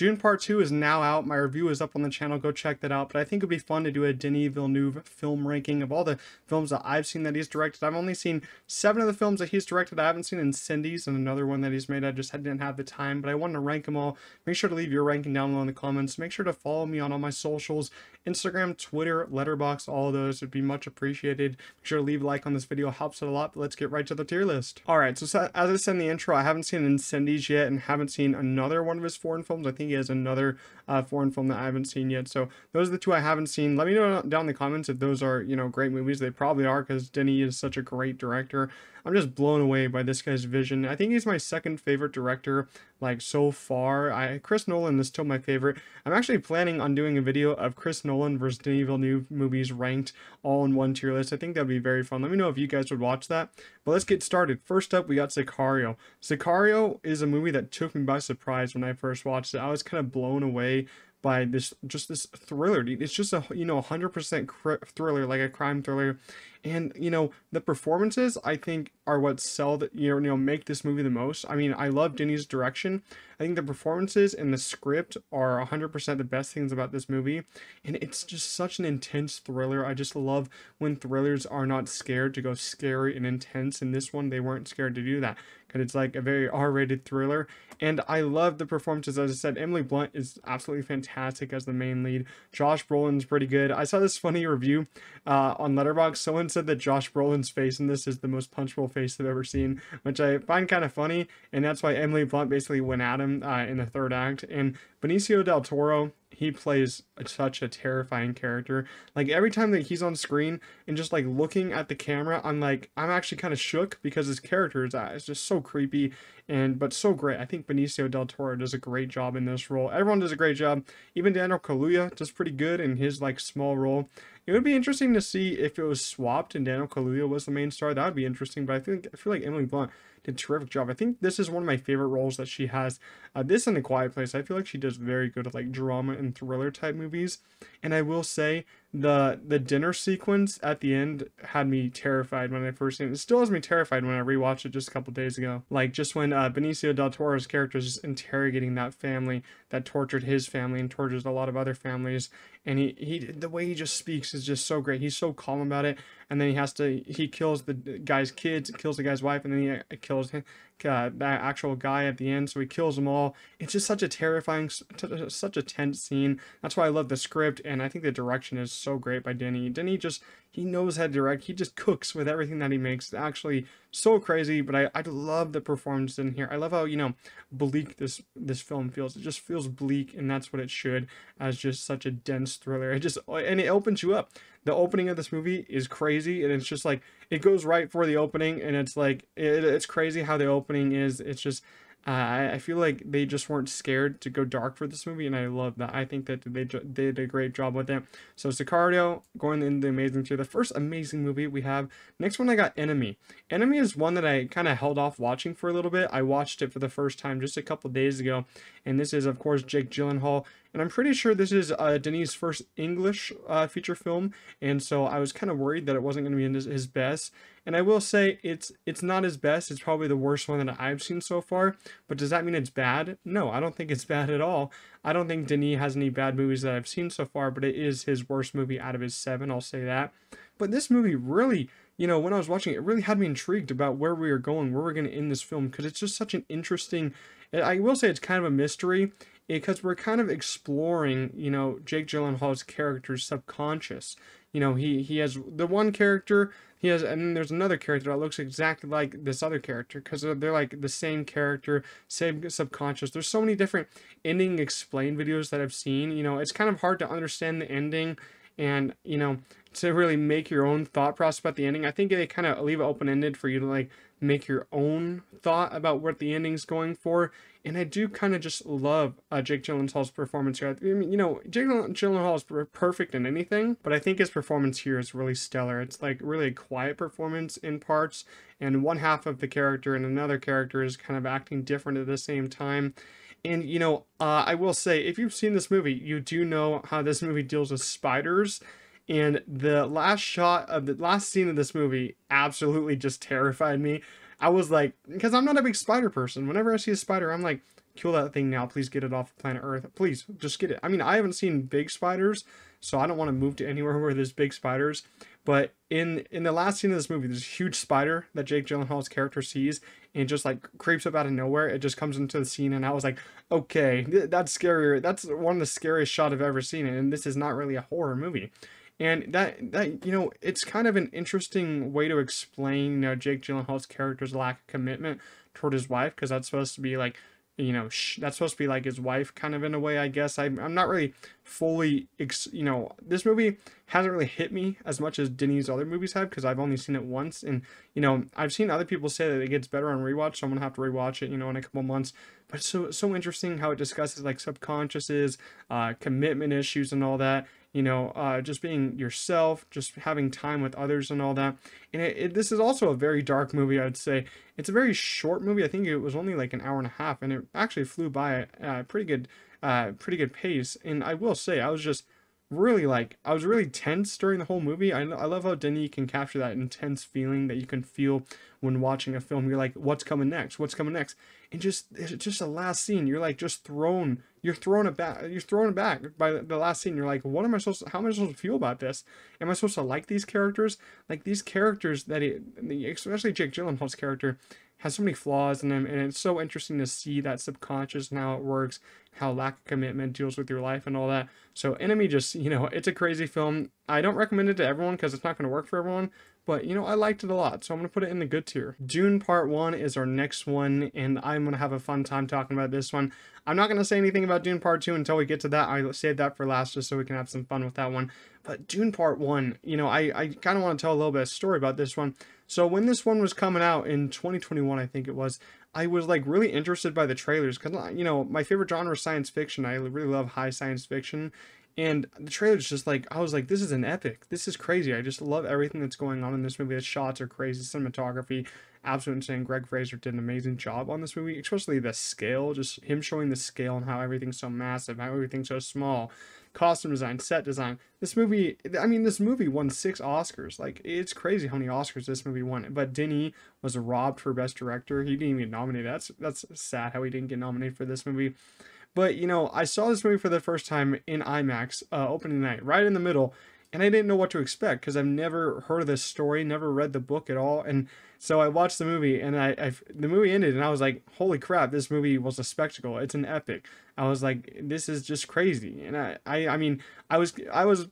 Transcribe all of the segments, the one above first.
Dune Part 2 is now out. My review is up on the channel. Go check that out. But I think it'd be fun to do a Denis Villeneuve film ranking of all the films that I've seen that he's directed. I've only seen 7 of the films that he's directed. I haven't seen Incendies and another one that he's made. I just didn't have the time, but I wanted to rank them all. Make sure to leave your ranking down below in the comments. Make sure to follow me on all my socials, Instagram, Twitter, Letterboxd, all of those would be much appreciated. Make sure to leave a like on this video. It helps it a lot. But let's get right to the tier list. Alright, so as I said in the intro, I haven't seen Incendies yet and haven't seen another one of his foreign films. I think he has another foreign film that I haven't seen yet. So those are the 2 I haven't seen. Let me know down in the comments if those are, you know, great movies. They probably are, because Denis is such a great director. I'm just blown away by this guy's vision. I think he's my second favorite director, like, so far. Chris Nolan is still my favorite. I'm actually planning on doing a video of Chris Nolan versus Denis Villeneuve movies ranked all in one tier list. I think that'd be very fun. Let me know if you guys would watch that. But let's get started. First up, we got Sicario. Sicario is a movie that took me by surprise when I first watched it. I was kind of blown away by this thriller. It's just a, you know, 100% thriller, like a crime thriller. And, you know, the performances, I think, are what sell that, you know, make this movie the most. I mean, I love Denis' direction. I think the performances and the script are 100% the best things about this movie. And it's just such an intense thriller. I just love when thrillers are not scared to go scary and intense. In this one, they weren't scared to do that, because it's like a very R-rated thriller. And I love the performances. As I said, Emily Blunt is absolutely fantastic as the main lead. Josh Brolin's pretty good. I saw this funny review on Letterboxd. Someone said that Josh Brolin's face in this is the most punchable face they've ever seen, which I find kind of funny. And that's why Emily Blunt basically went at him in the third act. And Benicio del Toro, he plays such a terrifying character. Like, every time that he's on screen and just like looking at the camera, I'm actually kind of shook, because his character is just so creepy but so great. I think Benicio del Toro does a great job in this role. Everyone does a great job. Even Daniel Kaluuya does pretty good in his like small role. It would be interesting to see if it was swapped and Daniel Kaluuya was the main star. That would be interesting. But I feel like Emily Blunt did a terrific job. I think this is one of my favorite roles that she has. This and The Quiet Place, I feel like she does very good at like drama and thriller type movies. And I will say, the dinner sequence at the end had me terrified when I first seen it. It still has me terrified when I rewatched it just a couple days ago. Like, just when Benicio del Toro's character is just interrogating that family that tortured his family and tortures a lot of other families, and the way he just speaks is just so great. He's so calm about it, and then he kills the guy's kids, kills the guy's wife, and then he kills him, that actual guy at the end. So he kills them all. It's just such a terrifying, such a tense scene. That's why I love the script, and I think the direction is so great by Denis. Denis he knows how to direct. He just cooks with everything that he makes. It's actually so crazy, but I love the performance in here. I love how, you know, bleak this film feels. It just feels bleak, and that's what it should, as just such a dense thriller. And it opens you up. The opening of this movie is crazy, and it's just like, it goes right for the opening, and it's like, it's crazy how the opening is. It's just, I feel like they just weren't scared to go dark for this movie, and I love that. I think that they did a great job with it. So Sicario, going in the amazing tier. The first amazing movie we have. Next one, I got Enemy. Enemy is one that I kind of held off watching for a little bit. I watched it for the first time just a couple days ago, and this is, of course, Jake Gyllenhaal. And I'm pretty sure this is Denis' first English feature film, and so I was kind of worried that it wasn't going to be his best. And I will say it's not his best. It's probably the worst one that I've seen so far. But does that mean it's bad? No, I don't think it's bad at all. I don't think Denis has any bad movies that I've seen so far, but it is his worst movie out of his 7, I'll say that. But this movie really, you know, when I was watching it, it really had me intrigued about where we are going, where we're going to end this film, because it's just such an interesting, I will say it's kind of a mystery, because we're kind of exploring, you know, Jake Gyllenhaal's character's subconscious. You know, he has the one character, and then there's another character that looks exactly like this other character, because they're like the same character, same subconscious. There's so many different ending explain videos that I've seen. You know, it's kind of hard to understand the ending, and, you know, to really make your own thought process about the ending. I think they kind of leave it open-ended for you to like make your own thought about what the ending's going for. And I do kind of just love Jake Gyllenhaal's performance here. I mean, you know, Jake Gyllenhaal is perfect in anything, but I think his performance here is really stellar. It's like really a quiet performance in parts, and one half of the character and another character is kind of acting different at the same time. And, you know, I will say, if you've seen this movie, you do know how this movie deals with spiders. And the last shot of the last scene of this movie absolutely just terrified me. I was like, because I'm not a big spider person. Whenever I see a spider, I'm like, kill that thing now. Please get it off planet Earth. Please, just get it. I mean, I haven't seen big spiders, so I don't want to move to anywhere where there's big spiders. But in the last scene of this movie, there's a huge spider that Jake Gyllenhaal's character sees and just like creeps up out of nowhere. It just comes into the scene, and I was like, okay, that's scarier. That's one of the scariest shots I've ever seen, and this is not really a horror movie. And that you know, it's kind of an interesting way to explain, you know, Jake Gyllenhaal's character's lack of commitment toward his wife, because that's supposed to be like, you know, that's supposed to be like his wife kind of in a way, I guess. I'm not really fully you know, this movie hasn't really hit me as much as Denis' other movies have, because I've only seen it once, and you know, I've seen other people say that it gets better on rewatch, so I'm gonna have to rewatch it, you know, in a couple months. But it's so interesting how it discusses like subconsciouses, commitment issues and all that, you know, just being yourself, just having time with others and all that. And this is also a very dark movie, I'd say. It's a very short movie. I think it was only like an hour and a half, and it actually flew by at pretty good pace. And I will say, I was just really like, I was really tense during the whole movie. I love how Denis can capture that intense feeling that you can feel when watching a film. You're like, what's coming next? What's coming next? And it's just the last scene. You're like just you're thrown aback by the last scene. You're like, what am I supposed to, how am I supposed to feel about this? Am I supposed to like these characters? Like these characters especially Jake Gyllenhaal's character has so many flaws in him, and it's so interesting to see that subconscious and how it works, how lack of commitment deals with your life and all that. So Enemy, just, you know, it's a crazy film. I don't recommend it to everyone because it's not going to work for everyone, but you know, I liked it a lot, so I'm going to put it in the good tier. Dune Part 1 is our next one, and I'm going to have a fun time talking about this one. I'm not going to say anything about Dune Part 2 until we get to that. I saved that for last just so we can have some fun with that one. But Dune Part 1, you know, I kind of want to tell a little bit of story about this one. So when this one was coming out in 2021, I think it was, I was like really interested by the trailers because, you know, my favorite genre is science fiction. I really love high science fiction. And the trailer's just like, I was like, this is an epic. This is crazy. I just love everything that's going on in this movie. The shots are crazy. Cinematography, absolutely insane. Greg Fraser did an amazing job on this movie, especially the scale, just him showing the scale and how everything's so massive, how everything's so small. Costume design, set design. This movie, I mean, this movie won 6 Oscars. Like, it's crazy how many Oscars this movie won. But Denis was robbed for Best Director. He didn't even get nominated. That's sad how he didn't get nominated for this movie. But, you know, I saw this movie for the first time in IMAX, opening night, right in the middle, and I didn't know what to expect because I've never heard of this story, never read the book at all. And so I watched the movie, and the movie ended, and I was like, holy crap, this movie was a spectacle. It's an epic. I was like, this is just crazy. And I mean, I was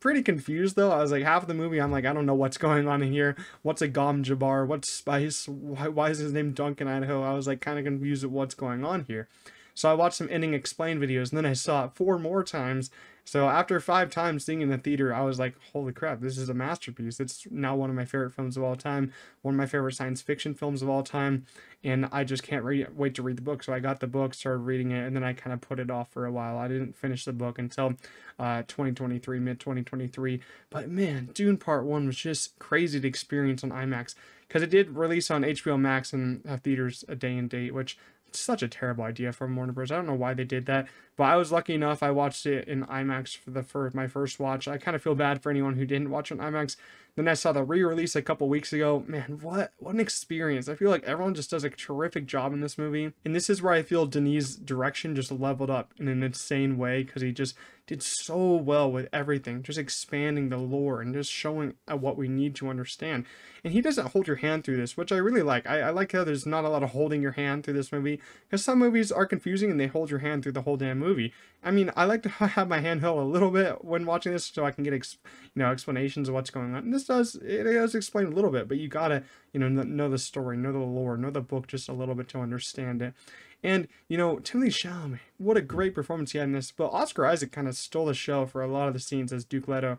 pretty confused though. I was like, half of the movie, I'm like, I don't know what's going on in here. What's a Gom Jabbar? What's Spice? Why is his name Duncan, Idaho? I was like kind of confused at what's going on here. So I watched some ending explained videos, and then I saw it 4 more times. So after 5 times seeing it in the theater, I was like, holy crap, this is a masterpiece. It's now one of my favorite films of all time, one of my favorite science fiction films of all time, and I just can't wait to read the book. So I got the book, started reading it, and then I kind of put it off for a while. I didn't finish the book until 2023, mid-2023. But man, Dune Part 1 was just crazy to experience on IMAX, because it did release on HBO Max and have theaters a day and date, which such a terrible idea from Warner Bros. I don't know why they did that, but I was lucky enough. I watched it in IMAX for my first watch. I kind of feel bad for anyone who didn't watch it on IMAX. Then I saw the re-release a couple weeks ago. Man, what an experience. I feel like everyone just does a terrific job in this movie. And this is where I feel Denis' direction just leveled up in an insane way, because he just did so well with everything, just expanding the lore and just showing what we need to understand. And he doesn't hold your hand through this, which I really like. I like how there's not a lot of holding your hand through this movie, because some movies are confusing and they hold your hand through the whole damn movie. I mean, I like to have my hand held a little bit when watching this so I can get explanations of what's going on. And this does explain a little bit, but you gotta, know the story, know the lore, know the book just a little bit to understand it. And, Timothée Chalamet, what a great performance he had in this. But Oscar Isaac kind of stole the show for a lot of the scenes as Duke Leto.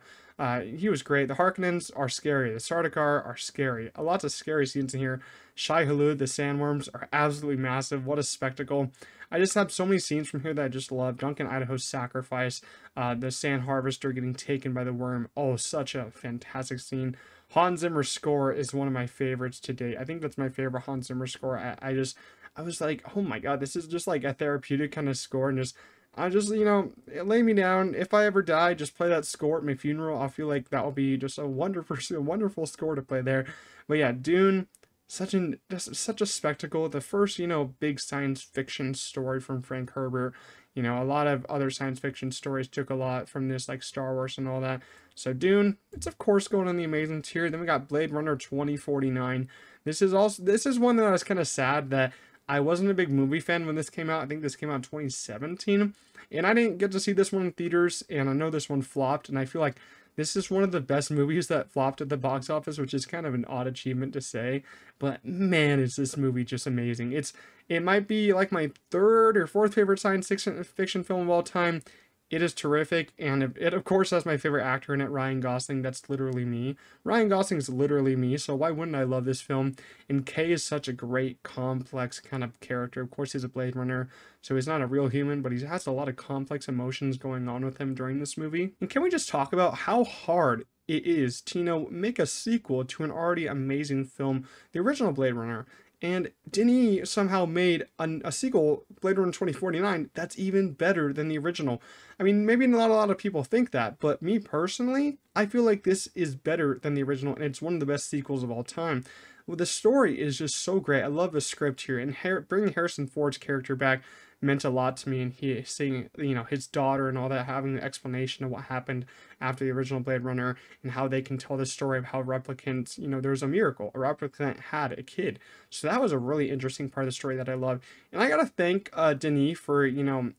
He was great. The Harkonnens are scary. The Sardaukar are scary. Lots of scary scenes in here. Shai Hulud, the sandworms, are absolutely massive. What a spectacle. I just have so many scenes from here that I just love. Duncan Idaho's sacrifice. The sand harvester getting taken by the worm. Oh, such a fantastic scene. Hans Zimmer's score is one of my favorites to date. I think that's my favorite Hans Zimmer score. I was like, oh my god, this is just like a therapeutic kind of score, and lay me down. If I ever die, just play that score at my funeral. I feel like that will be just a wonderful score to play there. But yeah, Dune, just such a spectacle. The first, big science fiction story from Frank Herbert. A lot of other science fiction stories took a lot from this, like Star Wars and all that. So Dune, it's of course going in the amazing tier. Then we got Blade Runner 2049. This is one that I was kind of sad that I wasn't a big movie fan when this came out. I think this came out in 2017, and I didn't get to see this one in theaters. And I know this one flopped, and I feel like this is one of the best movies that flopped at the box office, which is kind of an odd achievement to say. But man, is this movie just amazing. It might be like my third or fourth favorite science fiction film of all time. It is terrific, and it of course has my favorite actor in it, Ryan Gosling. That's literally me. Ryan Gosling's literally me, so why wouldn't I love this film? And Kay is such a great, complex kind of character. Of course, he's a Blade Runner, so he's not a real human, but he has a lot of complex emotions going on with him during this movie. And can we just talk about how hard it is to, make a sequel to an already amazing film, the original Blade Runner? And Denis somehow made a sequel, Blade Runner 2049, that's even better than the original. I mean, maybe not a lot of people think that, but me personally, I feel like this is better than the original, and it's one of the best sequels of all time. Well, the story is just so great. I love the script here, and bringing Harrison Ford's character back meant a lot to me, and he seeing, his daughter and all that, having an explanation of what happened after the original Blade Runner, and how they can tell the story of how replicants, there's a miracle, a replicant had a kid. So that was a really interesting part of the story that I love. And I gotta thank Denis for,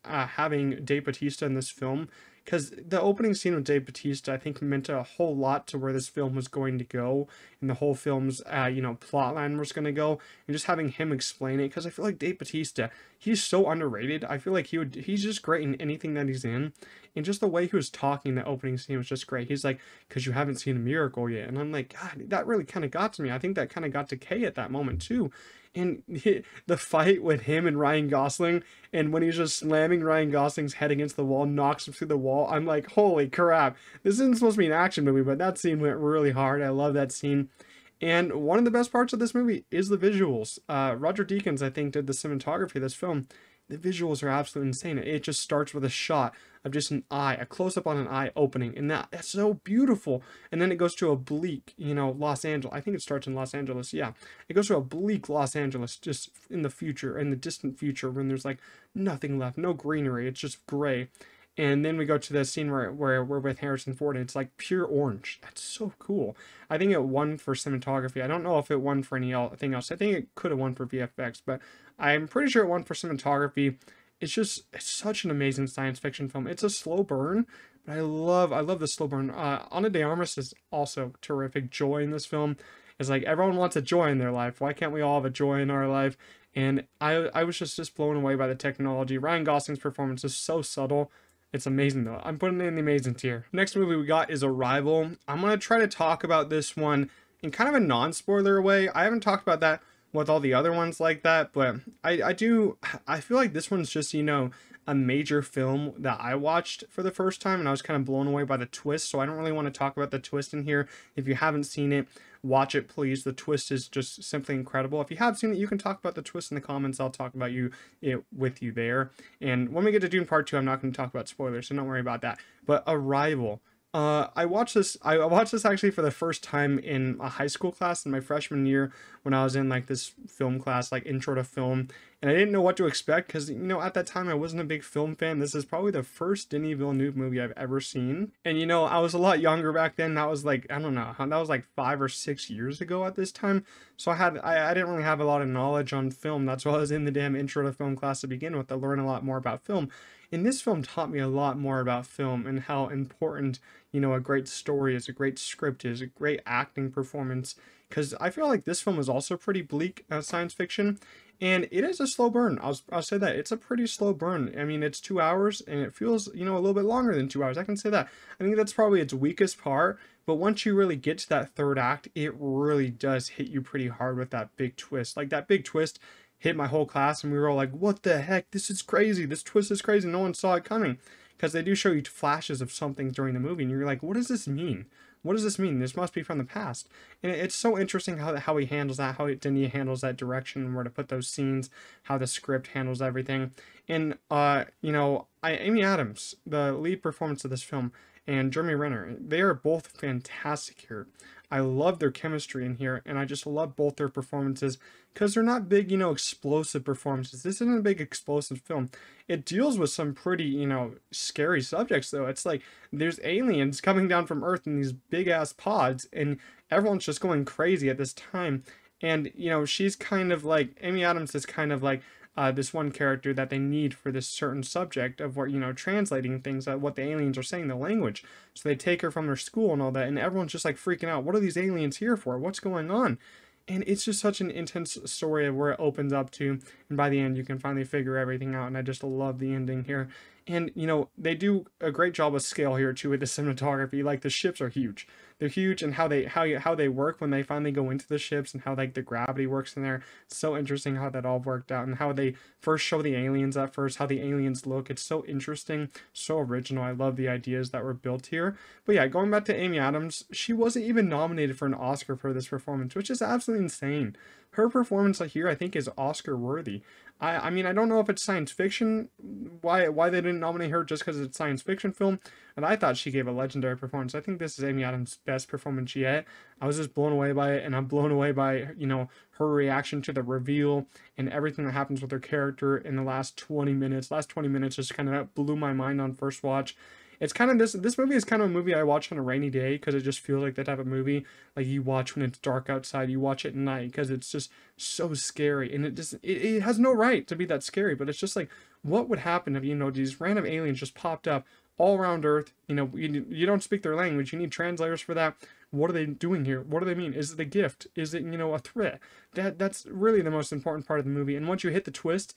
having Dave Bautista in this film, because the opening scene with Dave Bautista, I think, meant a whole lot to where this film was going to go, and the whole film's, plot line was going to go, and just having him explain it, because I feel like Dave Bautista, he's so underrated. I feel like he's just great in anything that he's in, and just the way he was talking in the opening scene was just great. He's like, because you haven't seen a miracle yet, and I'm like, God, that really kind of got to me. I think that kind of got to Kay at that moment, too. And the fight with him and Ryan Gosling, and when he's just slamming Ryan Gosling's head against the wall, knocks him through the wall, I'm like, holy crap. This isn't supposed to be an action movie, but that scene went really hard. I love that scene. And one of the best parts of this movie is the visuals. Roger Deakins, I think, did the cinematography of this film. The visuals are absolutely insane. It just starts with a shot of just an eye, a close-up on an eye opening, and that's so beautiful. And then it goes to a bleak, Los Angeles. I think it starts in Los Angeles, yeah. It goes to a bleak Los Angeles, just in the future, in the distant future, when there's like nothing left, no greenery, it's just gray. And then we go to the scene where we're with Harrison Ford, and it's like pure orange. That's so cool. I think it won for cinematography. I don't know if it won for anything else. I think it could have won for VFX, but I'm pretty sure it won for cinematography. It's such an amazing science fiction film. It's a slow burn, but I love the slow burn. Ana de Armas is also terrific. Joy in this film is like, everyone wants a joy in their life. Why can't we all have a joy in our life? And I was just blown away by the technology. Ryan Gosling's performance is so subtle. It's amazing, though. I'm putting it in the amazing tier. Next movie we got is Arrival. I'm going to try to talk about this one in kind of a non-spoiler way. I haven't talked about that with all the other ones like that, but I feel like this one's just, a major film that I watched for the first time, and I was kind of blown away by the twist, so I don't really want to talk about the twist in here. If you haven't seen it, watch it, please. The twist is just simply incredible. If you have seen it, you can talk about the twist in the comments. I'll talk about it with you there. And when we get to Dune Part 2, I'm not going to talk about spoilers, so don't worry about that. But Arrival. I watched this actually for the first time in a high school class in my freshman year, when I was in like this film class, like intro to film, and I didn't know what to expect because, at that time I wasn't a big film fan. This is probably the first Denis Villeneuve movie I've ever seen. And, I was a lot younger back then. That was like, I don't know, that was like 5 or 6 years ago at this time. So I didn't really have a lot of knowledge on film. That's why I was in the damn intro to film class to begin with, to learn a lot more about film. And this film taught me a lot more about film and how important, a great story is, a great script is, a great acting performance. Because I feel like this film is also pretty bleak science fiction, and it is a slow burn. I'll say that. It's a pretty slow burn. I mean, it's 2 hours, and it feels, a little bit longer than 2 hours. I can say that. I think that's probably its weakest part, but once you really get to that third act, it really does hit you pretty hard with that big twist. Like, that big twist hit my whole class, and we were all like, what the heck? This is crazy. This twist is crazy. No one saw it coming. Because they do show you flashes of something during the movie, and you're like, what does this mean? What does this mean? This must be from the past. And it's so interesting how he handles that, how Denis handles that direction, where to put those scenes, how the script handles everything. And, Amy Adams, the lead performance of this film, and Jeremy Renner, they are both fantastic here. I love their chemistry in here, and I just love both their performances because they're not big, explosive performances. This isn't a big explosive film. It deals with some pretty, scary subjects though. It's like there's aliens coming down from Earth in these big ass pods, and everyone's just going crazy at this time. And she's kind of like Amy Adams is kind of like this one character that they need for this certain subject of what translating things, what the aliens are saying, the language. So they take her from their school and all that, and everyone's just like freaking out. What are these aliens here for? What's going on? And it's just such an intense story of where it opens up to, and by the end you can finally figure everything out. And I just love the ending here. And they do a great job of scale here too with the cinematography. Like the ships are huge. They're huge, and how they work when they finally go into the ships, and how like the gravity works in there. It's so interesting how that all worked out, and how they first show the aliens at first, how the aliens look. It's so interesting, so original. I love the ideas that were built here. But yeah, going back to Amy Adams, she wasn't even nominated for an Oscar for this performance, which is absolutely insane. Her performance here, I think, is Oscar worthy. I mean, I don't know if it's science fiction, why they didn't nominate her just because it's a science fiction film, and I thought she gave a legendary performance. I think this is Amy Adams' best performance yet. I was just blown away by it, and I'm blown away by, her reaction to the reveal and everything that happens with her character in the last 20 minutes. Last 20 minutes just kind of blew my mind on first watch. It's kind of this movie is kind of a movie I watch on a rainy day because it just feels like that type of movie like you watch when it's dark outside. You watch it at night because it's just so scary, and it has no right to be that scary. But it's just like, what would happen if these random aliens just popped up all around Earth? You don't speak their language. You need translators for that. What are they doing here? What do they mean? Is it a gift? Is it a threat? That's really the most important part of the movie. And once you hit the twist,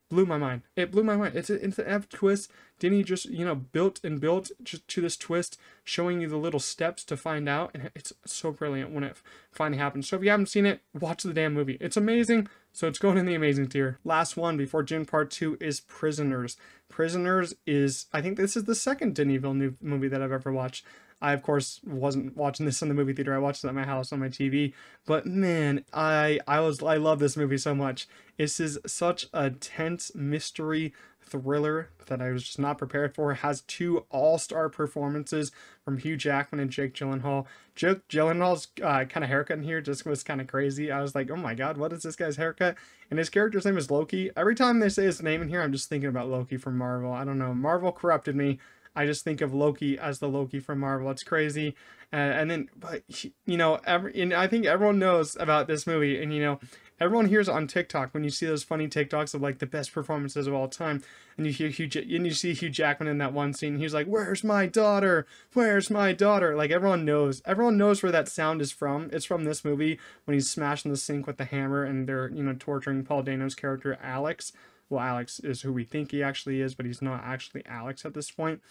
blew my mind. It blew my mind. It's an F twist. Denny just, built and built just to this twist, showing you the little steps to find out. And it's so brilliant when it finally happens. So if you haven't seen it, watch the damn movie. It's amazing. So it's going in the amazing tier. Last one before Dune Part 2 is Prisoners. Prisoners is, I think this is the second Denis Villeneuve movie that I've ever watched. I, of course, wasn't watching this in the movie theater. I watched it at my house on my TV. But man, I love this movie so much. This is such a tense mystery thriller that I was just not prepared for. It has two all-star performances from Hugh Jackman and Jake Gyllenhaal. Jake Gyllenhaal's kind of haircut in here just was kind of crazy. I was like, oh my god, what is this guy's haircut? And his character's name is Loki. Every time they say his name in here, I'm just thinking about Loki from Marvel. I don't know. Marvel corrupted me. I just think of Loki as the Loki from Marvel. It's crazy. And then, but, and I think everyone knows about this movie. And, everyone hears on TikTok when you see those funny TikToks of like the best performances of all time. And you hear you see Hugh Jackman in that one scene. He's like, "Where's my daughter? Where's my daughter?" Like everyone knows. Everyone knows where that sound is from. It's from this movie when he's smashing the sink with the hammer and they're, torturing Paul Dano's character, Alex. Well, Alex is who we think he actually is, but he's not actually Alex at this point.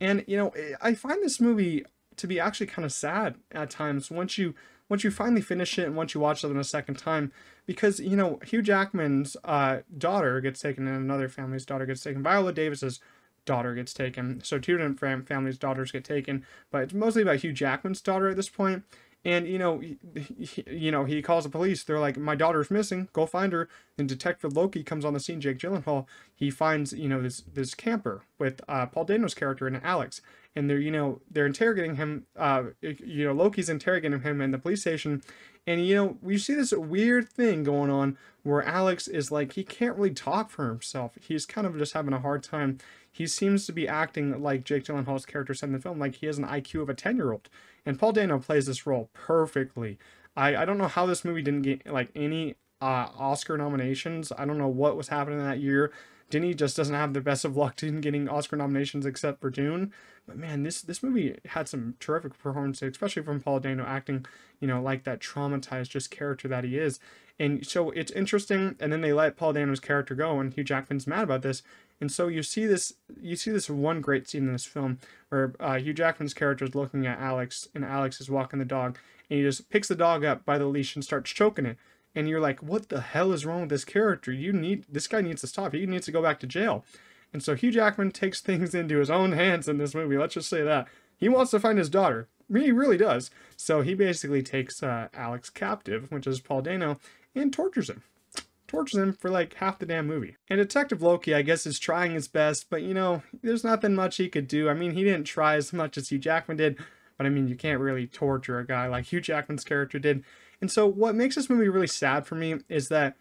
And, I find this movie to be actually kind of sad at times once you finally finish it and once you watch it in a second time, because, Hugh Jackman's daughter gets taken and another family's daughter gets taken. Viola Davis's daughter gets taken. So two different families' daughters get taken, but it's mostly about Hugh Jackman's daughter at this point. And, he calls the police. They're like, my daughter's missing. Go find her. And Detective Loki comes on the scene, Jake Gyllenhaal. He finds, this camper with Paul Dano's character and Alex. And they're interrogating him. Loki's interrogating him in the police station. And, we see this weird thing going on where Alex is like, he can't really talk for himself. He's kind of just having a hard time. He seems to be acting like Jake Gyllenhaal's character said in the film, like he has an IQ of a 10-year-old. And Paul Dano plays this role perfectly. I don't know how this movie didn't get like any Oscar nominations. I don't know what was happening that year. Denis just doesn't have the best of luck in getting Oscar nominations except for Dune. But man, this movie had some terrific performances, especially from Paul Dano acting, like that traumatized just character that he is. And so it's interesting. And then they let Paul Dano's character go, and Hugh Jackman's mad about this. And so you see this one great scene in this film where Hugh Jackman's character is looking at Alex, and Alex is walking the dog, and he just picks the dog up by the leash and starts choking it. And you're like, what the hell is wrong with this character? This guy needs to stop. He needs to go back to jail. And so Hugh Jackman takes things into his own hands in this movie. Let's just say that. He wants to find his daughter. He really does. So he basically takes Alex captive, which is Paul Dano, and tortures him. Tortures him for like half the damn movie. And Detective Loki, I guess, is trying his best, but there's nothing much he could do. I mean, he didn't try as much as Hugh Jackman did, but but I mean, you can't really torture a guy like Hugh Jackman's character did. And so what makes this movie really sad for me is that,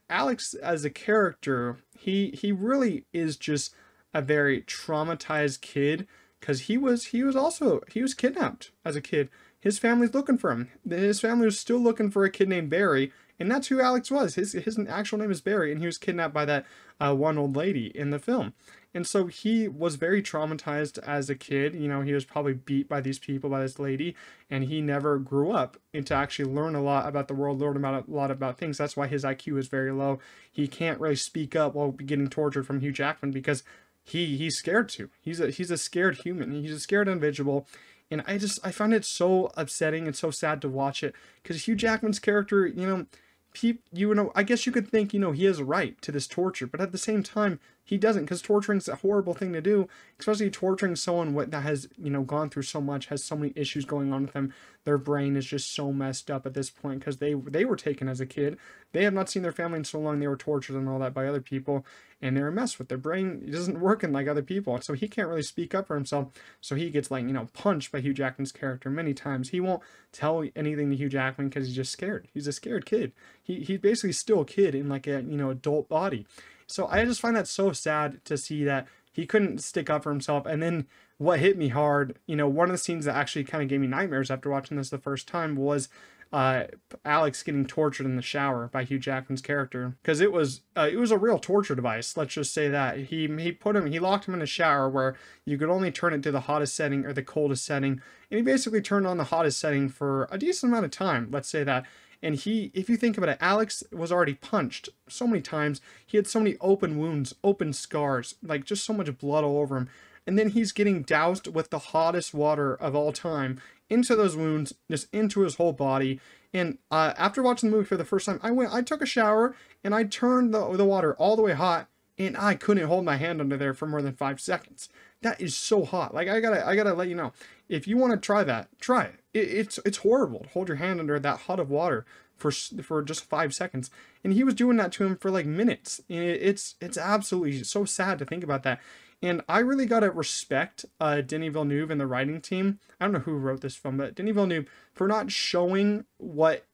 Alex as a character, he really is just a very traumatized kid, because he was kidnapped as a kid. His family's looking for him. His family was still looking for a kid named Barry, and that's who Alex was. His actual name is Barry, and he was kidnapped by that one old lady in the film. And so he was very traumatized as a kid. He was probably beat by these people, by this lady, and he never grew up and to actually learn a lot about the world, learn about a lot about things. That's why his IQ is very low. He can't really speak up while getting tortured from Hugh Jackman, because he's scared to. He's a scared human. He's a scared individual. And I find it so upsetting and so sad to watch it, because Hugh Jackman's character, I guess you could think, he has a right to this torture, but at the same time, he doesn't, because torturing's a horrible thing to do, especially torturing someone that has, gone through so much, has so many issues going on with them. Their brain is just so messed up at this point, because they were taken as a kid. They have not seen their family in so long. They were tortured and all that by other people, and they're a mess with their brain. It isn't working like other people, so he can't really speak up for himself. So he gets punched by Hugh Jackman's character many times. He won't tell anything to Hugh Jackman because he's just scared. He's a scared kid. He's basically still a kid in like a adult body. So I just find that so sad to see that he couldn't stick up for himself. And then what hit me hard, one of the scenes that actually kind of gave me nightmares after watching this the first time was Alex getting tortured in the shower by Hugh Jackman's character, because it was a real torture device. Let's just say that he locked him in a shower where you could only turn it to the hottest setting or the coldest setting, and he basically turned on the hottest setting for a decent amount of time. Let's say that. And if you think about it, Alex was already punched so many times. He had so many open wounds, open scars, like just so much blood all over him. And then he's getting doused with the hottest water of all time into those wounds, just into his whole body. And after watching the movie for the first time, I took a shower and I turned the water all the way hot, and I couldn't hold my hand under there for more than 5 seconds. That is so hot. Like, I gotta let you know, if you want to try that, try it. It's horrible to hold your hand under that hot of water for just 5 seconds. And he was doing that to him for like minutes. And it's absolutely so sad to think about that. And I really gotta respect Denis Villeneuve and the writing team. I don't know who wrote this film, but Denis Villeneuve, for not showing what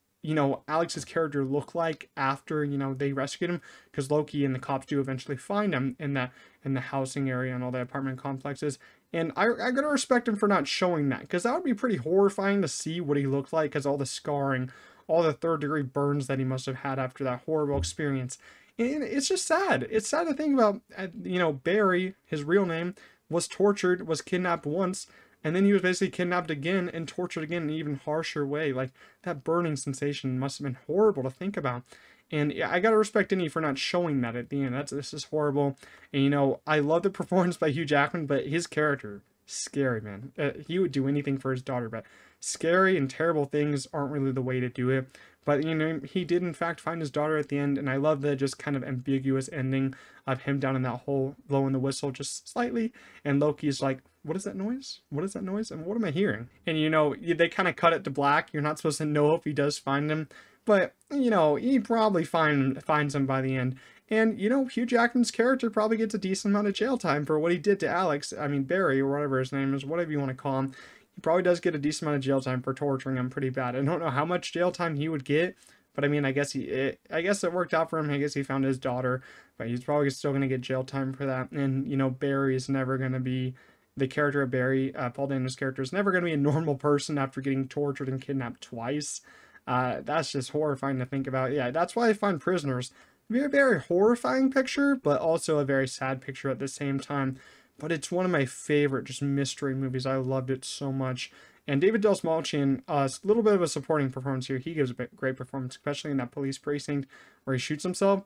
Alex's character looked like after they rescued him, because Loki and the cops do eventually find him in the housing area and all the apartment complexes. And I gotta respect him for not showing that, because that would be pretty horrifying to see what he looked like, because all the scarring, all the third-degree burns that he must have had after that horrible experience. And it's just sad. It's sad to think about, Barry, his real name, was tortured, was kidnapped once, and then he was basically kidnapped again and tortured again in an even harsher way. Like, that burning sensation must have been horrible to think about. And I gotta respect Denny for not showing that at the end. This is horrible. And I love the performance by Hugh Jackman, but his character, scary, man. He would do anything for his daughter, but scary and terrible things aren't really the way to do it. But he did in fact find his daughter at the end, and I love the just kind of ambiguous ending of him down in that hole, blowing the whistle just slightly, and Loki's like, what is that noise? What is that noise? And what am I hearing? And they kind of cut it to black. You're not supposed to know if he does find him, but he probably finds him by the end. And Hugh Jackman's character probably gets a decent amount of jail time for what he did to Alex. I mean, Barry, or whatever his name is, whatever you want to call him. He probably does get a decent amount of jail time for torturing him pretty bad. I don't know how much jail time he would get, but I mean, I guess it worked out for him. I guess he found his daughter, but he's probably still going to get jail time for that. And Barry is never going to be, the character of Barry, Paul Dano's character, is never going to be a normal person after getting tortured and kidnapped twice. That's just horrifying to think about. Yeah, that's why I find Prisoners to be a very horrifying picture, but also a very sad picture at the same time. But it's one of my favorite just mystery movies. I loved it so much. And David Dastmalchian, a little bit of a supporting performance here. He gives a great performance, especially in that police precinct where he shoots himself.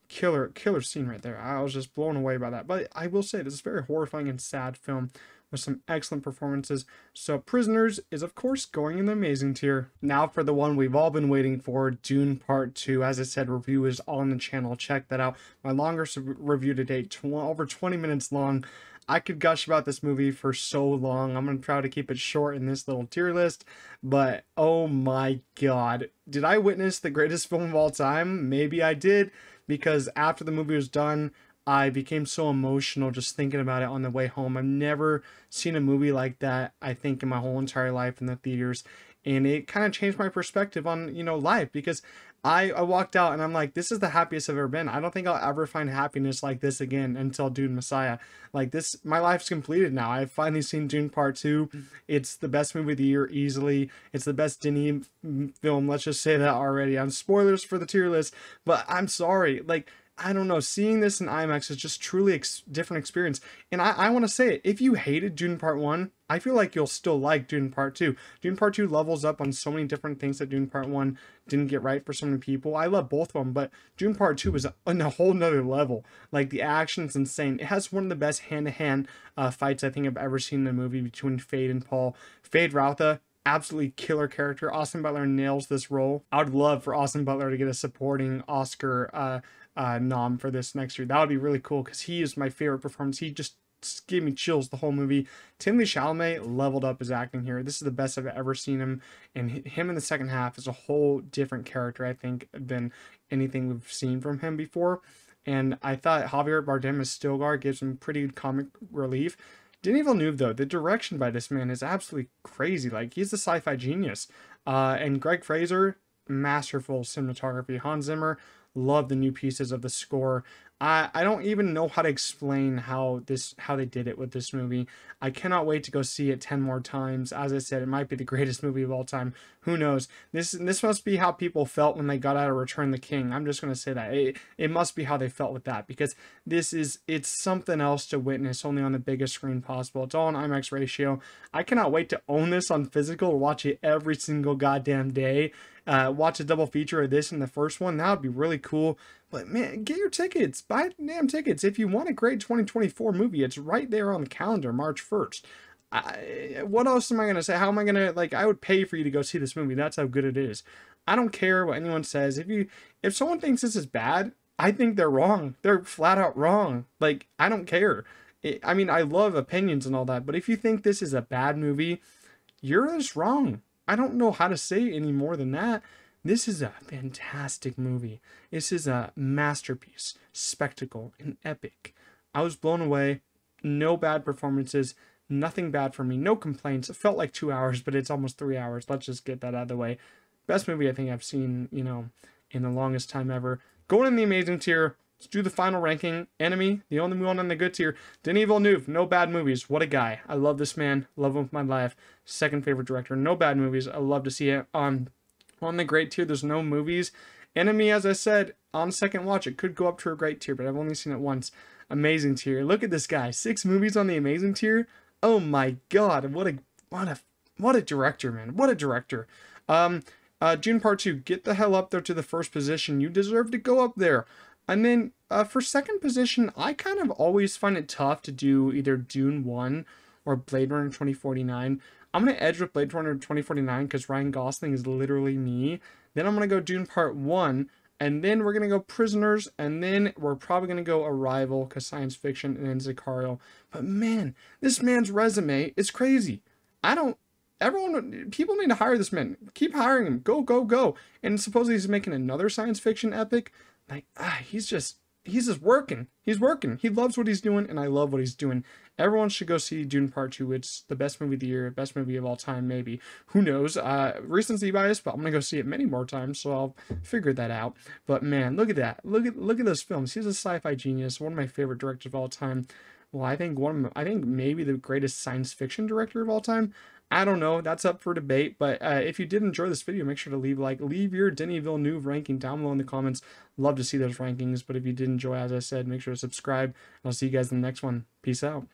Killer scene right there. I was just blown away by that. But I will say, this is a very horrifying and sad film with some excellent performances. So Prisoners is, of course, going in the amazing tier. Now for the one we've all been waiting for, Dune Part 2. As I said, review is on the channel. Check that out. My longest review to date, over 20 minutes long. I could gush about this movie for so long. I'm going to try to keep it short in this little tier list. But, oh my god. Did I witness the greatest film of all time? Maybe I did. Because after the movie was done, I became so emotional just thinking about it on the way home. I've never seen a movie like that, I think, in my whole entire life in the theaters. And it kind of changed my perspective on, life, because I walked out and I'm like, this is the happiest I've ever been. I don't think I'll ever find happiness like this again until Dune Messiah. Like this, my life's completed now. I've finally seen Dune Part 2. It's the best movie of the year easily. It's the best Denis film. Let's just say that already. I'm spoilers for the tier list, but I'm sorry. Like, I don't know, seeing this in IMAX is just truly different experience. And I want to say it, if you hated Dune Part 1, I feel like you'll still like Dune Part 2. Dune Part 2 levels up on so many different things that Dune Part 1 didn't get right for so many people. I love both of them, but Dune Part 2 is on a whole nother level. Like, the action's insane. It has one of the best hand-to-hand fights I think I've ever seen in a movie between Fade and Paul. Fade Routha, absolutely killer character. Austin Butler nails this role. I would love for Austin Butler to get a supporting Oscar nom for this next year. That would be really cool, because he is my favorite performance. He just gave me chills the whole movie. Timothée Chalamet leveled up his acting here. This is the best I've ever seen him, and him in the second half is a whole different character, I think, than anything we've seen from him before. And I thought Javier Bardem as Stilgar gives him pretty good comic relief. Denis Villeneuve, though, the direction by this man is absolutely crazy. Like, he's a sci-fi genius. And Greg Fraser, masterful cinematography. Hans Zimmer, love the new pieces of the score. I don't even know how to explain how they did it with this movie. I cannot wait to go see it 10 more times. As I said, it might be the greatest movie of all time. Who knows? This must be how people felt when they got out of Return the King. I'm just going to say that. It must be how they felt with that, because it's something else to witness only on the biggest screen possible. It's all an IMAX ratio. I cannot wait to own this on physical or watch it every single goddamn day. Watch a double feature of this and the first one. That would be really cool. But man, get your tickets. Buy damn tickets. If you want a great 2024 movie, it's right there on the calendar, March 1st. What else am I going to say? How am I going to, like, I would pay for you to go see this movie. That's how good it is. I don't care what anyone says. If someone thinks this is bad, I think they're wrong. They're flat out wrong. Like, I don't care. I mean, I love opinions and all that, but if you think this is a bad movie, you're just wrong. I don't know how to say any more than that. This is a fantastic movie. This is a masterpiece, spectacle, and epic. I was blown away. No bad performances. Nothing bad for me. No complaints. It felt like 2 hours, but it's almost 3 hours. Let's just get that out of the way. Best movie I think I've seen, in the longest time ever. Going in the amazing tier. Let's do the final ranking. Enemy, the only one on the good tier. Denis Villeneuve, no bad movies. What a guy. I love this man. Love him with my life. Second favorite director. No bad movies. I love to see it. On the great tier, there's no movies. Enemy, as I said, on second watch, it could go up to a great tier, but I've only seen it once. Amazing tier. Look at this guy. 6 movies on the amazing tier. Oh my god. What a director, man. What a director. Dune Part 2, get the hell up there to the first position. You deserve to go up there. And then for second position, I kind of always find it tough to do either Dune 1 or Blade Runner 2049. I'm going to edge with Blade Runner 2049 because Ryan Gosling is literally me. Then I'm going to go Dune Part 1. And then we're going to go Prisoners. And then we're probably going to go Arrival because science fiction, and then Sicario. But man, this man's resume is crazy. People need to hire this man. Keep hiring him. Go, go, go. And supposedly he's making another science fiction epic. Like, he's just working. He's working. He loves what he's doing, and I love what he's doing. Everyone should go see Dune Part 2. It's the best movie of the year, best movie of all time, maybe. Who knows? Recency bias, but I'm going to go see it many more times, so I'll figure that out. But man, look at that. Look at those films. He's a sci-fi genius, one of my favorite directors of all time. Well, I think maybe the greatest science fiction director of all time. I don't know. That's up for debate. But if you did enjoy this video, make sure to leave your Denis Villeneuve ranking down below in the comments. Love to see those rankings. But if you did enjoy, as I said, make sure to subscribe. I'll see you guys in the next one. Peace out.